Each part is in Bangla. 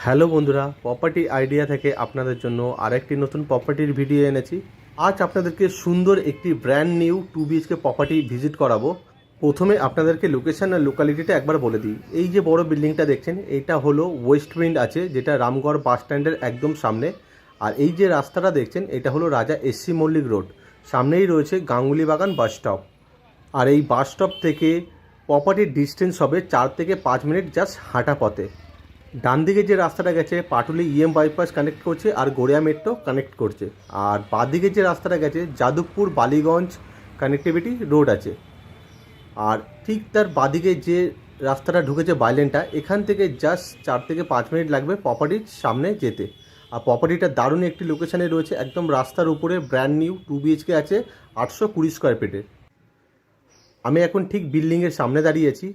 হ্যালো বন্ধুরা, প্রপার্টি আইডিয়া থেকে আপনাদের জন্য আরেকটি নতুন প্রপার্টির ভিডিও এনেছি। আজ আপনাদেরকে সুন্দর একটি brand new 2 BHK property visit করাবো। প্রথমে আপনাদেরকে লোকেশন আর লোকালিটিটা একবার বলে দিই। এই যে বড় বিল্ডিংটা দেখছেন, এটা হলো ওয়েস্ট উইন্ড আছে, যেটা রামগড় বাস স্ট্যান্ডের একদম সামনে। আর এই যে রাস্তাটা দেখছেন, এটা হলো রাজা এসসি মল্লিক রোড। সামনেই রয়েছে গাঙ্গুলি বাগান বাস স্টপ। আর এই বাস স্টপ থেকে প্রপার্টির ডিস্টেন্স হবে 4 থেকে 5 মিনিট জাস্ট হাঁটা পথে। ডান দিকে যে রাস্তাটা গেছে পাটুলি বাইপাস কানেক্ট করছে আর গড়িয়া মেট্রো কানেক্ট করছে। আর বাঁদিকে যে রাস্তাটা গেছে যাদবপুর বালিগঞ্জ কানেক্টিভিটি রোড আছে। আর ঠিক তার বাঁদিকে যে রাস্তাটা ঢুকেছে বাইলেনটা, এখান থেকে জাস্ট 4 থেকে 5 মিনিট লাগবে প্রপার্টির সামনে যেতে। আর প্রপার্টিটা দারুণ একটি লোকেশানে রয়েছে, একদম রাস্তার উপরে ব্র্যান্ড নিউ 2 BHK আছে 820 স্কোয়ার ফিটে। আমি এখন ঠিক বিল্ডিংয়ের সামনে দাঁড়িয়েছি।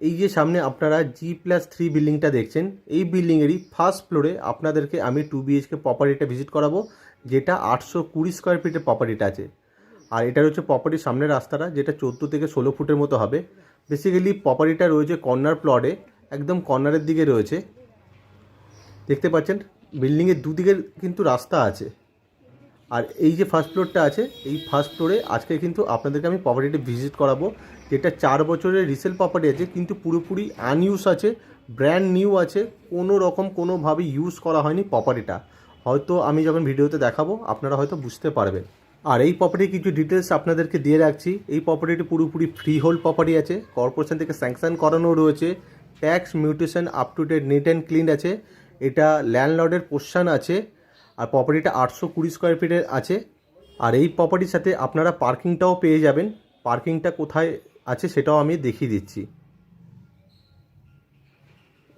এই যে সামনে আপনারা G+3 বিল্ডিংটা দেখছেন, এই বিল্ডিংয়েরই ফার্স্ট ফ্লোরে আপনাদেরকে আমি 2 BHK প্রপার্টিটা ভিজিট করাবো, যেটা 820 স্কোয়ার ফিটের প্রপার্টিটা আছে। আর এটা রয়েছে প্রপার্টির সামনের রাস্তাটা, যেটা 14 থেকে 16 ফুটের মতো হবে। বেসিক্যালি প্রপার্টিটা রয়েছে কর্নার প্লটে, একদম কর্নারের দিকে রয়েছে। দেখতে পাচ্ছেন বিল্ডিংয়ের দুদিকে কিন্তু রাস্তা আছে। আর এই যে ফার্স্ট ফ্লোরটা আছে, এই ফার্স্ট ফ্লোরে আজকে কিন্তু আপনাদেরকে আমি প্রপার্টিটা ভিজিট করাবো, যেটা 4 বছরের রিসেল প্রপার্টি আছে, কিন্তু পুরোপুরি আনইউজ আছে, ব্র্যান্ড নিউ আছে, কোনো রকম কোনোভাবে ইউজ করা হয়নি প্রপার্টিটা। হয়তো আমি যখন ভিডিওতে দেখাবো আপনারা হয়তো বুঝতে পারবেন। আর এই প্রপার্টির কিছু ডিটেলস আপনাদেরকে দিয়ে রাখছি। এই প্রপার্টিটি পুরোপুরি ফ্রি হোল্ড প্রপার্টি আছে, কর্পোরেশন থেকে স্যাংশন করানো রয়েছে, tax mutation up to date neat and clean আছে। এটা ল্যান্ডলর্ডের পোর্শন আছে। আর প্রপার্টিটা 820 স্কোয়ার ফিটের আছে। আর এই প্রপার্টির সাথে আপনারা পার্কিংটাও পেয়ে যাবেন। পার্কিংটা কোথায় আছে সেটাও আমি দেখিয়ে দিচ্ছি।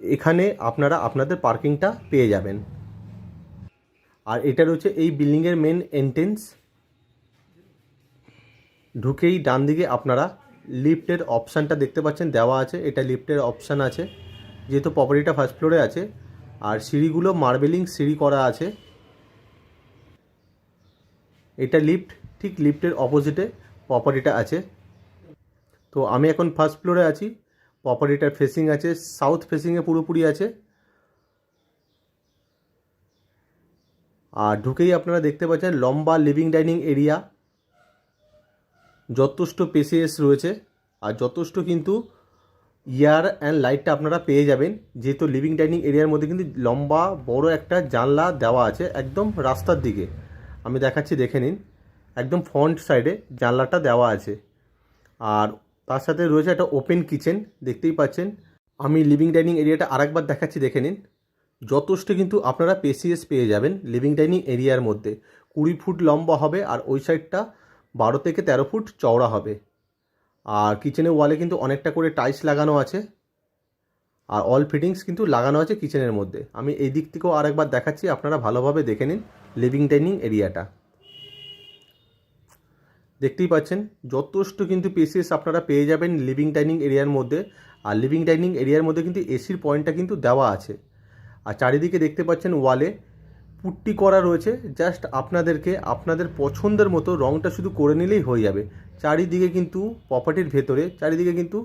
এখানে আপনারা আপনাদের পার্কিংটা পেয়ে যাবেন। আর এটা রয়েছে এই বিল্ডিংয়ের মেন এন্ট্রেন্স। ঢুকেই ডান দিকে আপনারা লিফটের অপশানটা দেখতে পাচ্ছেন, দেওয়া আছে, এটা লিফটের অপশান আছে, যেহেতু প্রপার্টিটা ফার্স্ট ফ্লোরে আছে। আর সিঁড়িগুলো মার্বেলিং সিঁড়ি করা আছে। এটা লিফট, ঠিক লিফটের অপোজিটে প্রপার্টিটা আছে। তো আমি এখন ফার্স্ট ফ্লোরে আছি। প্রপার্টিটার ফেসিং আছে সাউথ ফেসিংয়ে পুরোপুরি আছে। আর ঢুকেই আপনারা দেখতে পাচ্ছেন লম্বা লিভিং ডাইনিং এরিয়া, যথেষ্ট স্পেসিয়াস রয়েছে। আর যথেষ্ট কিন্তু এয়ার অ্যান্ড লাইটটা আপনারা পেয়ে যাবেন, যেহেতু লিভিং ডাইনিং এরিয়ার মধ্যে কিন্তু লম্বা বড় একটা জানলা দেওয়া আছে একদম রাস্তার দিকে। আমি দেখাচ্ছি, দেখে নিন, একদম ফ্রন্ট সাইডে জানলাটা দেওয়া আছে। আর তার সাথে রয়েছে একটা ওপেন কিচেন, দেখতেই পাচ্ছেন। আমি লিভিং ডাইনিং এরিয়াটা আরেকবার দেখাচ্ছি, দেখে নিন। যথেষ্ট কিন্তু আপনারা স্পেসিয়াস পেয়ে যাবেন লিভিং ডাইনিং এরিয়ার মধ্যে। 20 ফুট লম্বা হবে আর ওই সাইডটা 12 থেকে 13 ফুট চওড়া হবে। আর কিচেনের ওয়ালে কিন্তু অনেকটা করে টাইলস লাগানো আছে। আর অল ফিটিংস কিন্তু লাগানো আছে কিচেনের মধ্যে। আমি এই দিক থেকেও আরেকবার দেখাচ্ছি, আপনারা ভালোভাবে দেখে নিন লিভিং ডাইনিং এরিয়াটা। দেখতেই পাচ্ছেন যথেষ্ট কিন্তু স্পেসিয়াস আপনারা পেয়ে যাবেন লিভিং ডাইনিং এরিয়ার মধ্যে। আর লিভিং ডাইনিং এরিয়ার মধ্যে কিন্তু এসির পয়েন্টটা কিন্তু দেওয়া আছে। আর চারিদিকে দেখতে পাচ্ছেন ওয়ালে পুট্টি করা রয়েছে। জাস্ট আপনাদেরকে আপনাদের পছন্দের মতো রঙটা শুধু করে নিলেই হয়ে যাবে। চারিদিকে কিন্তু প্রপার্টির ভেতরে চারিদিকে কিন্তু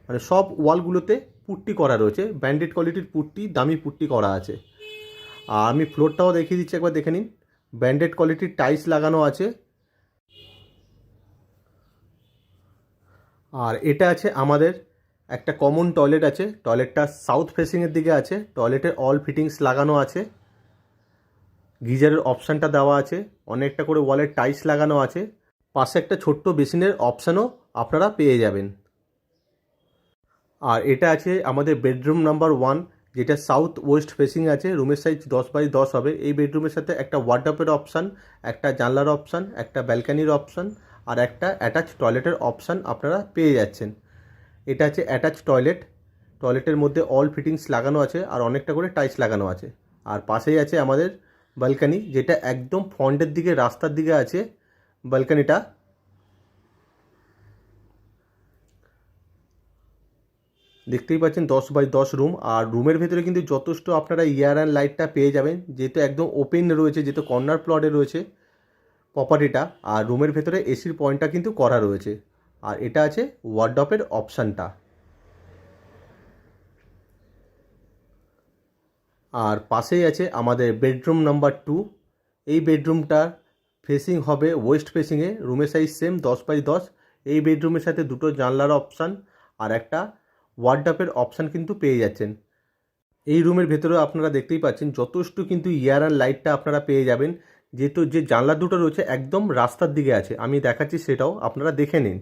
মানে সব ওয়ালগুলোতে পুট্টি করা রয়েছে, ব্র্যান্ডেড কোয়ালিটির পুট্টি, দামি পুট্টি করা আছে। আর আমি ফ্লোরটাও দেখিয়ে দিচ্ছি, একবার দেখে নিন। ব্র্যান্ডেড কোয়ালিটির টাইলস লাগানো আছে। আর এটা আছে আমাদের একটা কমন টয়লেট আছে। টয়লেটটা সাউথ ফেসিংয়ের দিকে আছে। টয়লেটের অল ফিটিংস লাগানো আছে, গিজারের অপশানটা দেওয়া আছে, অনেকটা করে ওয়ালের টাইলস লাগানো আছে। পাশে একটা ছোট্ট বেসিনের অপশানও আপনারা পেয়ে যাবেন। আর এটা আছে আমাদের বেডরুম নাম্বার 1, যেটা সাউথ ওয়েস্ট ফেসিং আছে। রুমের সাইজ 10x10 হবে। এই বেডরুমের সাথে একটা ওয়ার্ডরোবের অপশান, একটা জানলার অপশান, একটা ব্যালকানির অপশান আর একটা অ্যাটাচ টয়লেটের অপশান আপনারা পেয়ে যাচ্ছেন। এটা আছে অ্যাটাচ টয়লেট। টয়লেটের মধ্যে অল ফিটিংস লাগানো আছে আর অনেকটা করে টাইলস লাগানো আছে। আর পাশেই আছে আমাদের ব্যালকানি, যেটা একদম ফ্রন্টের দিকে রাস্তার দিকে আছে ব্যালকানিটা। দেখতেই পাচ্ছেন 10x10 রুম। আর রুমের ভেতরে কিন্তু যথেষ্ট আপনারা এয়ার অ্যান্ড লাইটটা পেয়ে যাবেন, যেহেতু একদম ওপেন রয়েছে, যেহেতু কর্নার প্লটে রয়েছে প্রপার্টিটা। আর রুমের ভেতরে এসির পয়েন্টটা কিন্তু করা রয়েছে। আর এটা আছে ওয়ার্ডরোবের অপশানটা। আর পাশেই আছে আমাদের বেডরুম নাম্বার 2। এই বেডরুমটার ফেসিং হবে ওয়েস্ট ফেসিংয়ে, রুমের সাইজ সেম 10x10। এই বেডরুমের সাথে দুটো জানলার অপশান আর একটা ওয়ার্ডরোবের অপশান কিন্তু পেয়ে যাচ্ছেন। এই রুমের ভেতরে আপনারা দেখতেই পাচ্ছেন যথেষ্ট কিন্তু এয়ার আর লাইটটা আপনারা পেয়ে যাবেন, যেহেতু যে জানলা দুটো রয়েছে একদম রাস্তার দিকে আছে। আমি দেখাচ্ছি, সেটাও আপনারা দেখে নিন।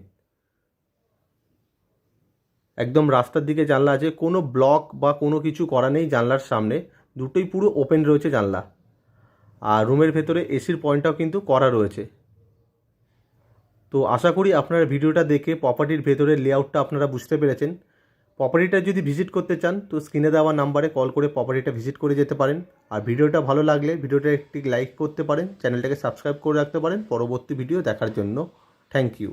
একদম রাস্তার দিকে জানলা আছে, কোনো ব্লক বা কোনো কিছু করা নেই জানলার সামনে, দুটোই পুরো ওপেন রয়েছে জানলা। আর রুমের ভেতরে এসির পয়েন্টটাও কিন্তু করা রয়েছে। তো আশা করি আপনারা ভিডিওটা দেখে প্রপার্টির ভেতরের লেআউটটা আপনারা বুঝতে পেরেছেন। প্রপার্টিটা যদি ভিজিট করতে চান তো স্ক্রিনে দেওয়া নাম্বারে কল করে প্রপার্টিটা ভিজিট করে যেতে পারেন। আর ভিডিওটা ভালো লাগলে ভিডিওটা একটি লাইক করতে পারেন, চ্যানেলটাকে সাবস্ক্রাইব করে রাখতে পারেন পরবর্তী ভিডিও দেখার জন্য। Thank you.